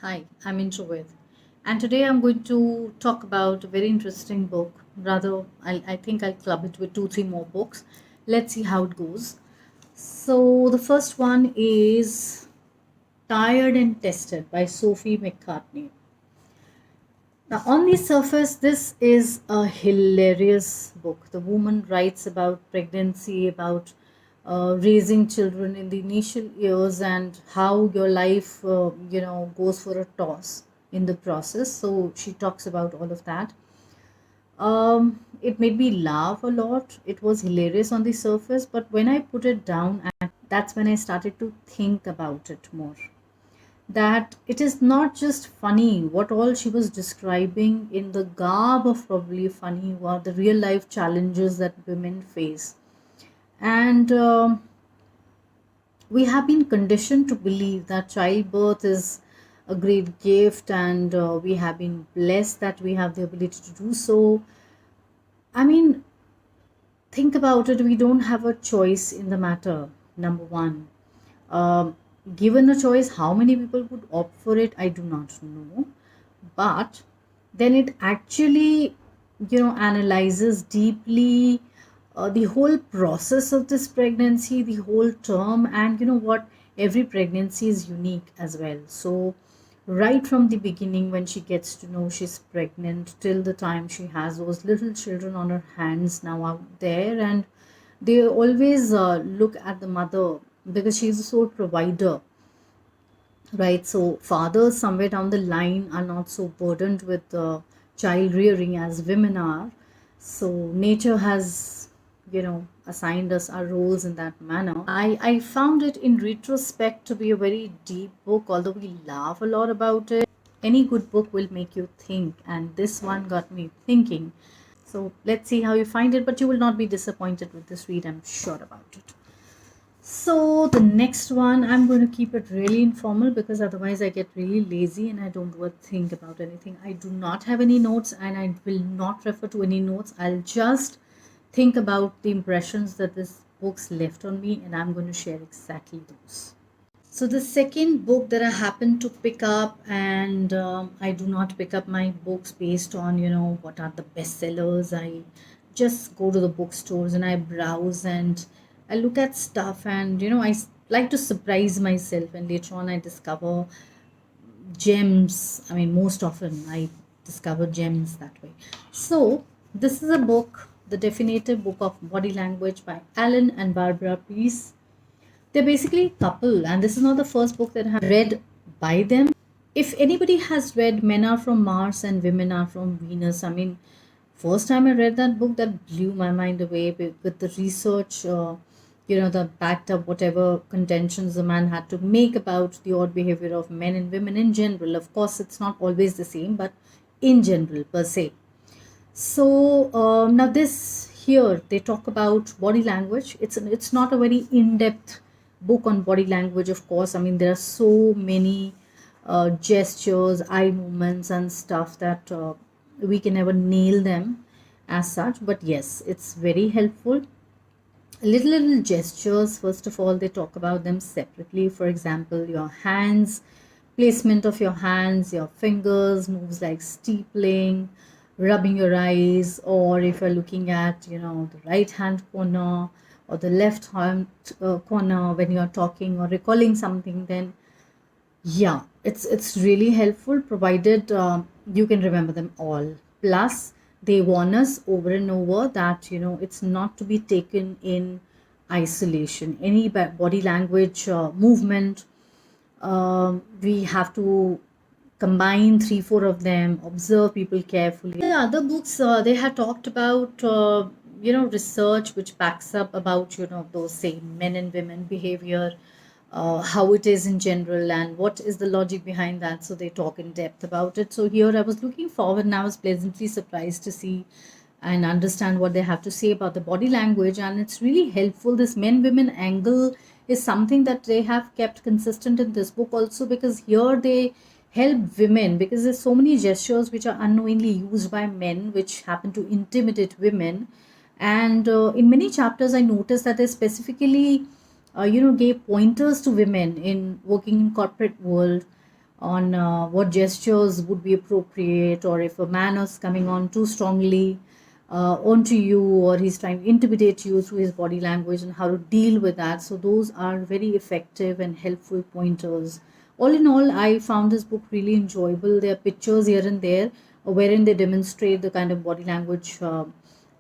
Hi, I'm Introvert, and today I'm going to talk about a very interesting book. Rather, I think I'll club it with two, three more books. Let's see how it goes. So, the first one is Tired and Tested by Sophie McCartney. Now, on the surface, this is a hilarious book. The woman writes about pregnancy, about raising children in the initial years, and how your life, goes for a toss in the process. So she talks about all of that. It made me laugh a lot. It was hilarious on the surface, but when I put it down, that's when I started to think about it more, that it is not just funny what all she was describing in the garb of probably funny were the real life challenges that women face. And we have been conditioned to believe that childbirth is a great gift, and we have been blessed that we have the ability to do so. I mean, think about it, we don't have a choice in the matter, number one. um, Given a choice, how many people would opt for it, I do not know. But then it actually, analyzes deeply the whole process of this pregnancy, the whole term. And you know what, every pregnancy is unique as well. So right from the beginning, when she gets to know she's pregnant, till the time she has those little children on her hands now out there, and they always look at the mother because she's the sole provider, right? So fathers somewhere down the line are not so burdened with child rearing as women are. So nature has, assigned us our roles in that manner. I found it in retrospect to be a very deep book, although we laugh a lot about it. Any good book will make you think, and this one got me thinking. So let's see how you find it, but you will not be disappointed with this read, I'm sure about it. So the next one, I'm going to keep it really informal because otherwise I get really lazy and I don't want to think about anything. I do not have any notes and I will not refer to any notes. I'll just think about the impressions that this book's left on me, and I'm going to share exactly those. So the second book that I happen to pick up, and I do not pick up my books based on what are the bestsellers. I just go to the bookstores and I browse and I look at stuff, and like to surprise myself, and later on I discover gems. I mean, most often I discover gems that way. So this is a book, The Definitive Book of Body Language by Alan and Barbara Pease. They're basically a couple, and this is not the first book that I have read by them. If anybody has read Men Are From Mars and Women Are From Venus, I mean, first time I read that book, that blew my mind away with the research, the backed up whatever contentions the man had to make about the odd behavior of men and women in general. Of course, it's not always the same, but in general, per se. So now this here they talk about body language. It's not a very in-depth book on body language, of course. I mean, there are so many gestures, eye movements, and stuff that we can never nail them as such. But yes, it's very helpful. Little gestures. First of all, they talk about them separately. For example, your hands, placement of your hands, your fingers, moves like steepling, rubbing your eyes, or if you're looking at the right hand corner or the left hand corner when you're talking or recalling something, then yeah, it's really helpful, provided you can remember them all. Plus, they warn us over and over that it's not to be taken in isolation. Any body language movement, we have to combine three, four of them, observe people carefully. The other books, they had talked about, research which backs up about, those same men and women behavior, how it is in general, and what is the logic behind that. So they talk in depth about it. So here I was looking forward, and I was pleasantly surprised to see and understand what they have to say about the body language. And it's really helpful. This men women angle is something that they have kept consistent in this book also, because here they help women, because there's so many gestures which are unknowingly used by men which happen to intimidate women. And in many chapters I noticed that they specifically gave pointers to women in working in corporate world, on what gestures would be appropriate, or if a man is coming on too strongly onto you, or he's trying to intimidate you through his body language, and how to deal with that. So those are very effective and helpful pointers. All in all, I found this book really enjoyable. There are pictures here and there wherein they demonstrate the kind of body language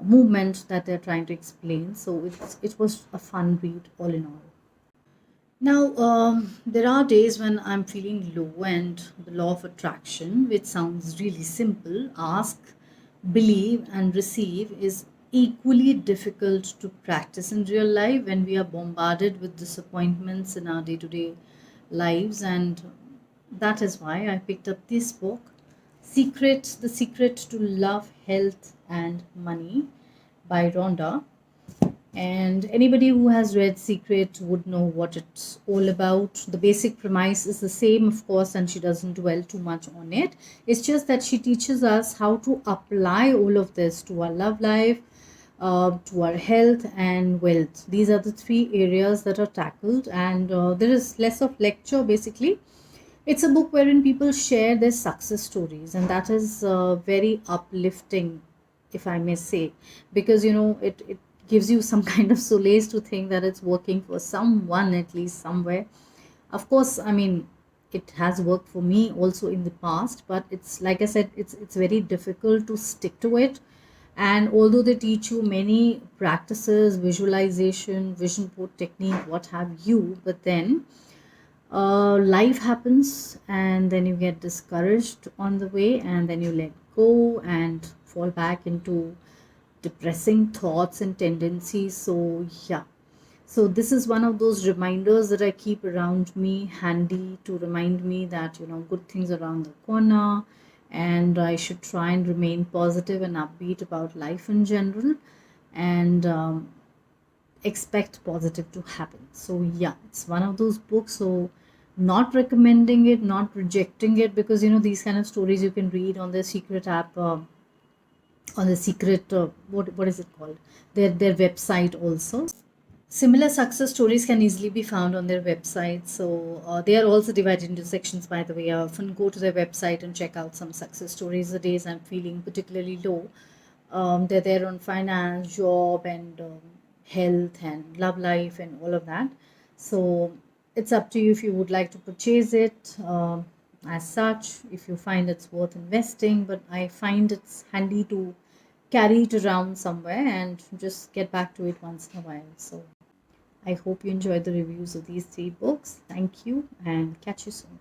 movement that they're trying to explain. So it was a fun read all in all. Now, there are days when I'm feeling low, and the law of attraction, which sounds really simple, ask, believe, and receive, is equally difficult to practice in real life when we are bombarded with disappointments in our day to day lives. And that is why I picked up this book, The Secret to Love, Health, and Money by Rhonda. And anybody who has read Secret would know what it's all about. The basic premise is the same, of course, and she doesn't dwell too much on it. It's just that she teaches us how to apply all of this to our love life, to our health and wealth. These are the three areas that are tackled, and there is less of lecture basically. It's a book wherein people share their success stories, and that is very uplifting, if I may say, because it gives you some kind of solace to think that it's working for someone at least somewhere. Of course, I mean, it has worked for me also in the past, but it's like I said, it's very difficult to stick to it. And although they teach you many practices, visualization, vision board technique, what have you, but then life happens, and then you get discouraged on the way, and then you let go and fall back into depressing thoughts and tendencies. So yeah, so this is one of those reminders that I keep around me handy to remind me that good things are around the corner, and I should try and remain positive and upbeat about life in general, and expect positive to happen. So yeah, it's one of those books. So not recommending it, not rejecting it, because these kind of stories you can read on the Secret app, on the Secret what is it called, their website also. Similar success stories can easily be found on their website. So they are also divided into sections, by the way. I often go to their website and check out some success stories the days I'm feeling particularly low. They're there on finance, job, and health and love life and all of that. So it's up to you if you would like to purchase it as such, if you find it's worth investing. But I find it's handy to carry it around somewhere and just get back to it once in a while. So I hope you enjoyed the reviews of these three books. Thank you and catch you soon.